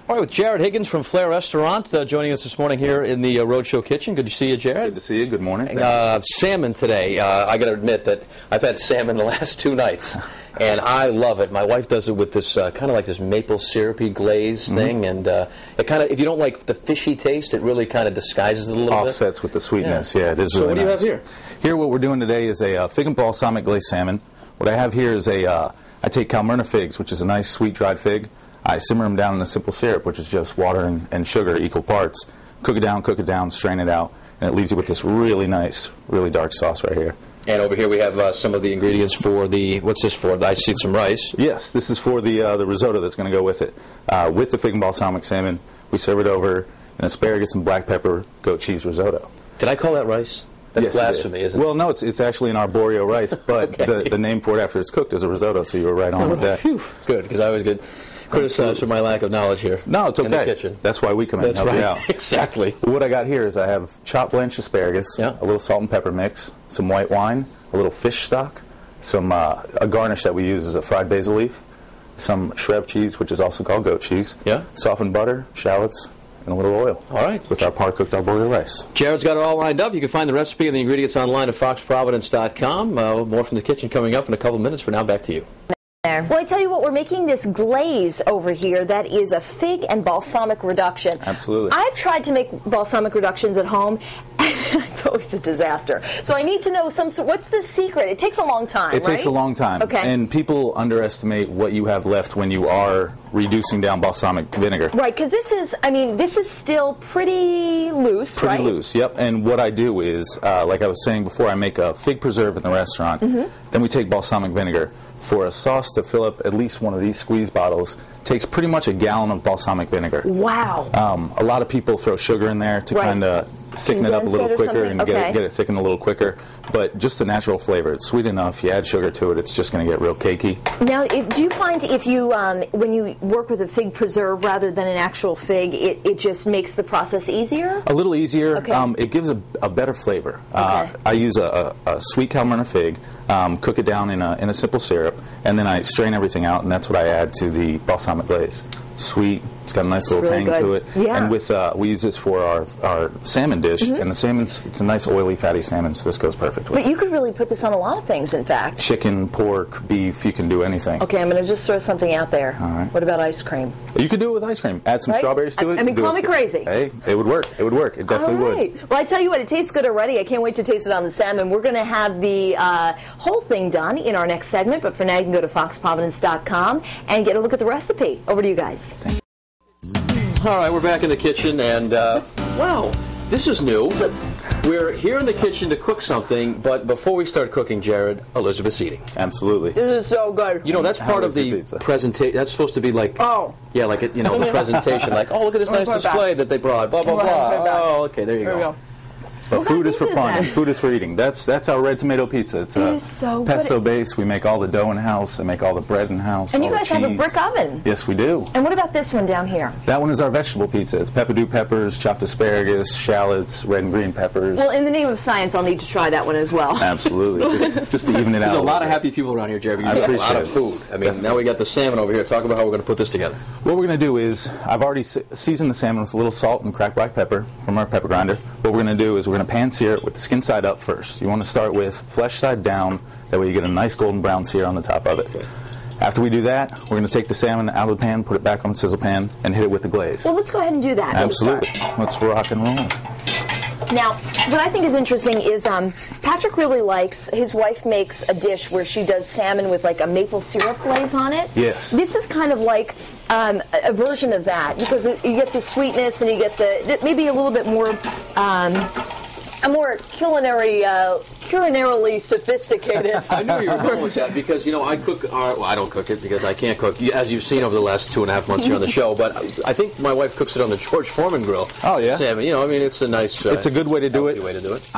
All right, with Jared Higgins from Flair Restaurant joining us this morning here in the Roadshow Kitchen. Good to see you, Jared. Good to see you. Good morning. Salmon today. I got to admit that I've had salmon the last 2 nights, and I love it. My wife does it with this kind of like this maple syrupy glaze thing, and it kind of, if you don't like the fishy taste, it really kind of disguises it a little bit. Offsets with the sweetness. Yeah, it is really nice. So what do you have here? Here, what we're doing today is a fig and balsamic glazed salmon. What I have here is I take Kalmyrna figs, which is a nice sweet dried fig. I simmer them down in a simple syrup, which is just water and sugar, equal parts. Cook it down, strain it out, and it leaves you with this really nice, really dark sauce right here. And over here we have some of the ingredients for the, what's this for? I see some rice. Yes, this is for the risotto that's going to go with it. With the fig and balsamic salmon, we serve it over an asparagus and black pepper goat cheese risotto. Did I call that rice? That's yes, blasphemy, isn't it? Well, no, it's actually an arborio rice, but okay. the name for it after it's cooked is a risotto, so you were right on with that. Phew. Good, because I always get criticized for my lack of knowledge here. No, it's okay. In the kitchen. That's why we come in and help you out. Exactly. What I got here is I have chopped blanched asparagus, a little salt and pepper mix, some white wine, a little fish stock, some a garnish that we use is a fried basil leaf, some Shreve cheese, which is also called goat cheese, softened butter, shallots, and a little oil. All right. With our par-cooked arborio rice. Jared's got it all lined up. You can find the recipe and the ingredients online at foxprovidence.com. More from the kitchen coming up in a couple minutes. For now, back to you. Well, I tell you what, we're making this glaze over here that is a fig and balsamic reduction. Absolutely. I've tried to make balsamic reductions at home, and it's always a disaster. So I need to know what's the secret? It takes a long time, It takes a long time. Okay. And people underestimate what you have left when you are reducing down balsamic vinegar. Right, because this is still pretty loose, Pretty loose, yep. And what I do is, like I was saying before, I make a fig preserve in the restaurant. Then we take balsamic vinegar. For a sauce to fill up at least one of these squeeze bottles takes pretty much a gallon of balsamic vinegar. Wow. A lot of people throw sugar in there to kind of thicken it up a little quicker and get it thickened a little quicker. But just the natural flavor, it's sweet enough. You add sugar to it, it's just going to get real cakey. Now, do you find if you, when you work with a fig preserve rather than an actual fig, it just makes the process easier? A little easier. Okay. It gives a better flavor. Okay. I use a sweet Kalmyrna fig, cook it down in a simple syrup, and then I strain everything out, and that's what I add to the balsamic glaze. Sweet, it's got a nice little tang to it. Yeah. And with we use this for our salmon dish, and the salmon's, it's a nice oily, fatty salmon, so this goes perfect with it. But you could really put this on a lot of things, in fact. Chicken, pork, beef, you can do anything. Okay, I'm going to just throw something out there. All right. What about ice cream? You could do it with ice cream. Add some strawberries to it. I mean, call me crazy. Hey, it would work. It would work. It definitely would. Well, I tell you what, it tastes good already. I can't wait to taste it on the salmon. We're going to have the whole thing done in our next segment, but for now you can go to foxprovidence.com and get a look at the recipe. Over to you guys. Thank you. All right, we're back in the kitchen, and wow, this is new. We're here in the kitchen to cook something, but before we start cooking, Jared, Elizabeth's eating. Absolutely. This is so good. You know, that's part of the presentation. That's supposed to be like, yeah, like, you know, the presentation, like, oh, look at this nice display that they brought, blah, blah, blah. Oh, okay, there you go. But food is for fun, and food is for eating. That's our red tomato pizza. It's so pesto base. We make all the dough in house. I make all the bread in house. And you guys have a brick oven. Yes, we do. And what about this one down here? That one is our vegetable pizza. It's pepperdew peppers, chopped asparagus, shallots, red and green peppers. Well, in the name of science, I'll need to try that one as well. Absolutely, just to even it out. There's a lot of happy people around here, Jared. I appreciate a lot of food. I mean, now we got the salmon over here. Talk about how we're going to put this together. What we're going to do is, I've already seasoned the salmon with a little salt and cracked black pepper from our pepper grinder. What we're going to do is we're going to pan-sear it with the skin side up first. You want to start with flesh side down. That way you get a nice golden brown sear on the top of it. Okay. After we do that, we're going to take the salmon out of the pan, put it back on the sizzle pan, and hit it with the glaze. Well, let's go ahead and do that. Absolutely. Let's rock and roll. Now, what I think is interesting is Patrick really likes, his wife makes a dish where she does salmon with like a maple syrup glaze on it. Yes. This is kind of like a version of that because you get the sweetness and you get the maybe a little bit more a more culinarily sophisticated. I knew you were going with that because, you know, I cook, well, I don't cook it because I can't cook, as you've seen over the last 2.5 months here on the show, but I think my wife cooks it on the George Foreman grill. Oh, yeah? Salmon, you know, I mean, it's a nice... it's a good way to do it. Way to do it.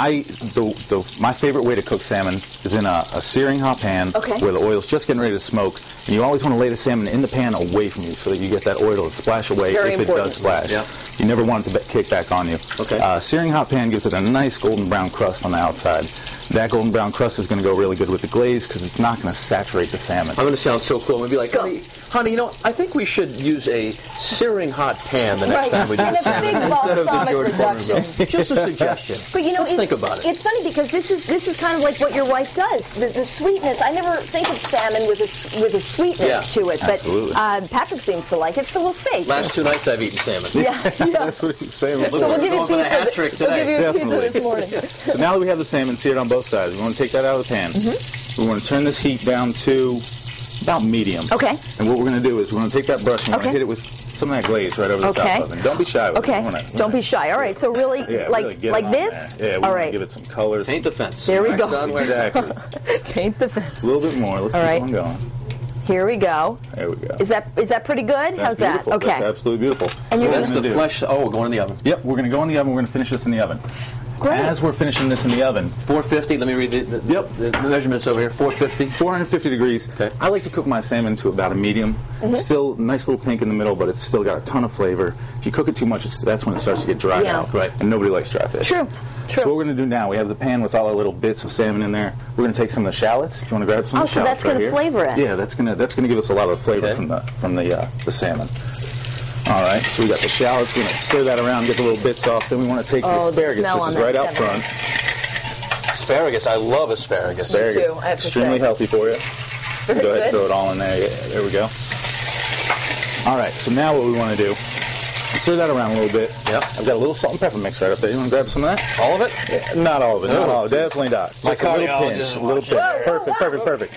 My favorite way to cook salmon is in a searing hot pan where the oil's just getting ready to smoke, and you always want to lay the salmon in the pan away from you so that you get that oil to splash away if it does splash. Yeah. You never want it to kick back on you. Okay. Searing hot pan gives it a nice golden brown crust on the outside. That golden brown crust is going to go really good with the glaze because it's not going to saturate the salmon. I'm going to sound so cool. I'm going to be like, honey, you know, I think we should use a searing hot pan the next time we do and the a salmon. big Instead of the balsamic George reduction. Foreman. Just a suggestion. But you know, let's think about it. It's funny because this is kind of like what your wife does. The sweetness. I never think of salmon with a sweetness to it, but absolutely. Patrick seems to like it, so we'll see. Last 2 nights I've eaten salmon. Yeah. That's what he's saying. So we'll give you Going for the hat pizza. trick We'll today. give you pizza Definitely. this morning. So now that we have the salmon seared on both sides, we want to take that out of the pan. We want to turn this heat down to about medium. Okay. And what we're going to do is we're going to take that brush and we're going to hit it with some of that glaze right over the top of it. Don't be shy with it. Don't be shy. All right. So really, like this? this? Yeah, we want to give it some colors. Paint the fence. There we go. Exactly. Paint the fence. A little bit more. Let's keep on going. Here we go. There we go. Is that pretty good? That's How's beautiful. that? Okay. That's absolutely beautiful. And so that's the flesh. Oh, we're going in the oven. Yep, we're going to go in the oven. We're going to finish this in the oven. Great. As we're finishing this in the oven, 450. Let me read the measurements over here. 450. 450 degrees. Okay. I like to cook my salmon to about a medium. Still nice little pink in the middle, but it's still got a ton of flavor. If you cook it too much, that's when it starts to get dried out. Right. And nobody likes dry fish. True. So what we're going to do now, we have the pan with all our little bits of salmon in there. We're going to take some of the shallots. If you want to grab some of the shallots, so that's going to flavor it. Yeah, that's going to give us a lot of flavor from the salmon. All right, so we got the shallots. We're going to stir that around, get the little bits off. Then we want to take the asparagus, which is right out front. Asparagus. I love asparagus. Me too, I have to Extremely say. healthy for you. Very Go ahead and good. throw it all in there. Yeah, there we go. All right, so now what we want to do, stir that around a little bit. Yep. I've got a little salt and pepper mix right up there. You want to grab some of that? All of it? Yeah, not all of it. Not all of it. Definitely not. My Just a little cardiologist pinch. is A little watching. pinch. Perfect.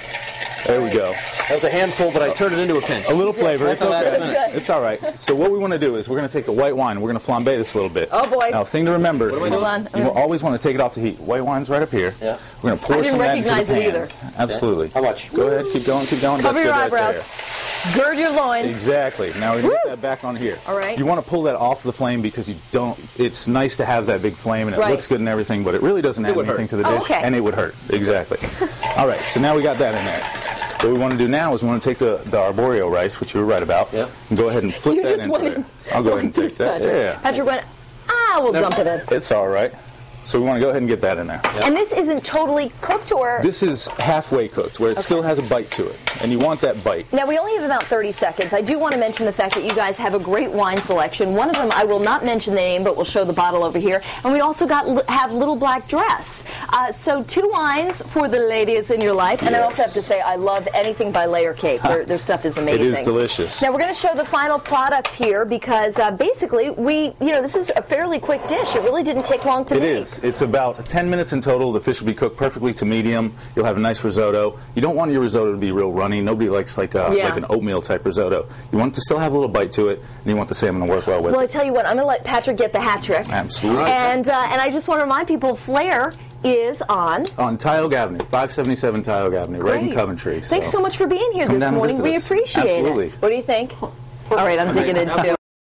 There we go. That was a handful, but I turned it into a pinch. A little flavor. It's okay. Good. It's all right. So what we want to do is we're going to take the white wine. We're going to flambe this a little bit. Oh, boy. Now, thing to remember is Hold on. you always want to take it off the heat. White wine's right up here. Yeah. We're going to pour I didn't some of that into the recognize it pan. either. Absolutely. How much? Go ahead. Keep going. Cover That's your good eyebrows. Right Gird your loins. there. Exactly. Now we're going to get that back on here. All right. You want to pull that off the flame because you don't. It's nice to have that big flame and it looks good and everything, but it really doesn't add would anything hurt. to the dish, okay. and it would hurt. Exactly. All right. So now we got that in there. What we want to do now is we want to take the arborio rice, which you were right about, Yep. and go ahead and flip You that just into went there. in I'll go like ahead and take this, that. Patrick. Yeah. Patrick went, we'll dump it in. It's all right. So we want to go ahead and get that in there. And this isn't totally cooked, or? This is halfway cooked, where it still has a bite to it, and you want that bite. Now, we only have about 30 seconds. I do want to mention the fact that you guys have a great wine selection. One of them, I will not mention the name, but we'll show the bottle over here. And we also have Little Black Dress. So 2 wines for the ladies in your life. And I also have to say, I love anything by Layer Cake. Their stuff is amazing. It is delicious. Now, we're going to show the final product here because basically, this is a fairly quick dish. It really didn't take long to make. It is. It's about 10 minutes in total. The fish will be cooked perfectly to medium. You'll have a nice risotto. You don't want your risotto to be real runny. Nobody likes like an oatmeal type risotto. You want it to still have a little bite to it, and you want the salmon to work well with Well, I it. tell you what, I'm going to let Patrick get the hat trick. Absolutely. And I just want to remind people, Flair is on Tioga Avenue, 577 Tioga Avenue, right in Great. Coventry. Thanks so much for being here Come this down and morning. visit We us. appreciate Absolutely. it. What do you think? All right, I'm digging in too.